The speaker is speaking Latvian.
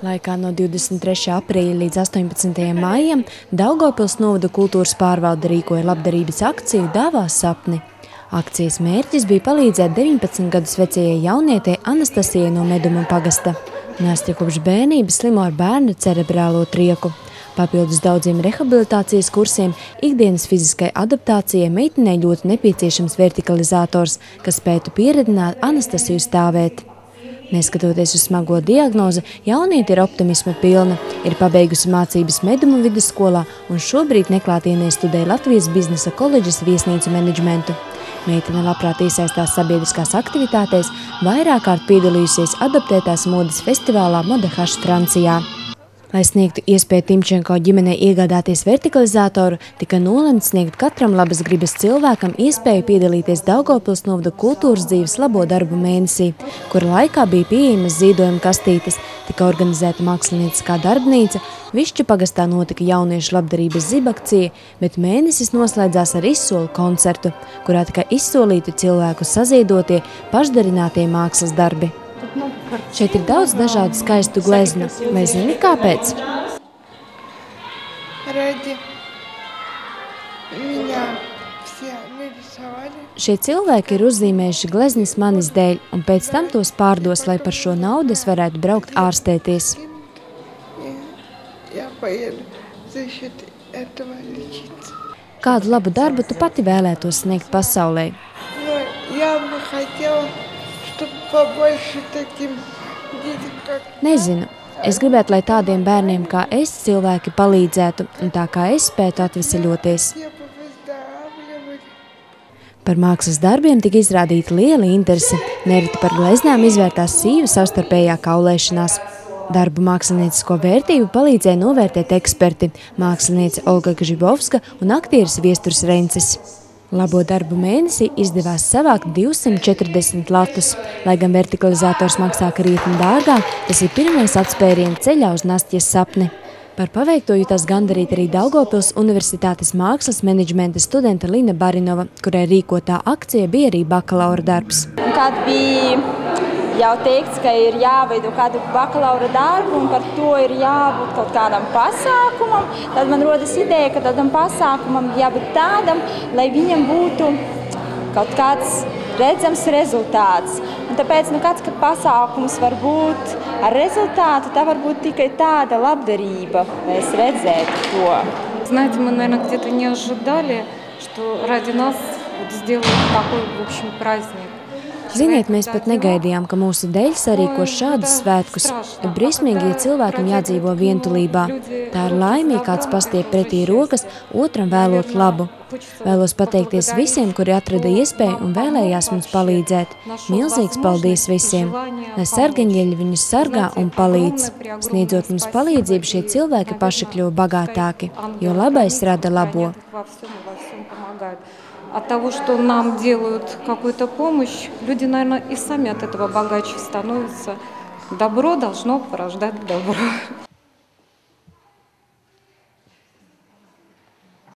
Laikā no 23. aprīļa līdz 18. maijam Daugavpils novada kultūras pārvalde rīkoja labdarības akciju Dāvā sapni. Akcijas mērķis bija palīdzēt 19 gadus vecajai jaunietei Anastasijai no Meduma pagasta. Nastja kopš bērnības slimo ar bērnu cerebrālo trieku. Papildus daudziem rehabilitācijas kursiem, ikdienas fiziskai adaptācijai meitenei ļoti nepieciešams vertikalizators, kas spētu pieredināt Anastasiju stāvēt. Neskatoties uz smago diagnozi, jauniete ir optimisma pilna, ir pabeigusi mācības Meduma vidusskolā un šobrīd neklātienē studē Latvijas biznesa koledžas viesnīcu menedžmentu. Meitene labprāt iesaistās sabiedriskās aktivitātēs, vairāk kārt piedalījusies adaptētās modes festivālā Modehash Francijā. Lai sniegtu iespēju Timčenko ģimenei iegādāties vertikalizatoru, tika nolemts sniegt katram labas gribas cilvēkam iespēju piedalīties Daugavpils novada kultūras dzīves labo darbu mēnesī, kura laikā bija pieejamas zīdojuma kastītes, tika organizēta mākslinieckā darbnīca, Višķu pagastā notika jauniešu labdarības zibakcija, bet mēnesis noslēdzās ar izsolu koncertu, kurā tika izsolīti cilvēku saziedotie, pašdarinātie mākslas darbi. Šeit ir daudz dažādu skaistu gleznu. Vai zini, kāpēc? Šie cilvēki ir uzzīmējuši gleznis manis dēļ, un pēc tam tos pārdos, lai par šo naudu es varētu braukt ārstēties. Kādu labu darbu tu pati vēlētos sniegt pasaulē? Nezinu. Es gribētu, lai tādiem bērniem kā es cilvēki palīdzētu un tā kā es spētu atveseļoties. Par mākslas darbiem tika izrādīta liela interese. Nereti par gleznām izvērtās sīva savstarpējā kaulēšanās. Darbu māksliniecisko vērtību palīdzēja novērtēt eksperti – māksliniece Olga Gžibovska un aktieris Viesturs Rencis. Labo darbu mēnesī izdevās savākt 240 latus. Lai gan vertikalizators maksā krietni dārgāk, tas ir pirmais atspēriena ceļā uz Nastjas sapni. Par paveikto jutās gandarīt arī Daugavpils Universitātes mākslas menedžmenta studente Lina Barinova, kurai rīkotā akcija bija arī bakalaura darbs. Kad bija jau teikts, ka ir jāveido kādu bakalaura darbu un par to ir jābūt kaut kādam pasākumam, tad man rodas ideja, ka tādam pasākumam jābūt tādam, lai viņam būtu kaut kāds redzams rezultāts. Un tāpēc, kāds pasākums var būt ar rezultātu, tā var būt tikai tāda labdarība, lai es redzētu to. Знаете, мы, наверное, где-то не ожидали, что ради нас сделают такой, в общем, праздник. Ziniet, mēs pat negaidījām, ka mūsu dēļ sarīkos šādus svētkus. Ir briesmīgi, ja cilvēkam jādzīvo vientulībā. Tā ir laimīgi, kāds pastiep pretī rokas, otram vēlot labu. Vēlos pateikties visiem, kuri atrada iespēju un vēlējās mums palīdzēt. Milzīgs paldies visiem! Lai sargaņģeļi viņus sargā un palīdz. Sniedzot mums palīdzību, šie cilvēki paši kļuva bagātāki, jo labais rada labo. От того, что нам делают какую-то помощь, люди, наверное, и сами от этого богаче становятся. Добро должно порождать добро.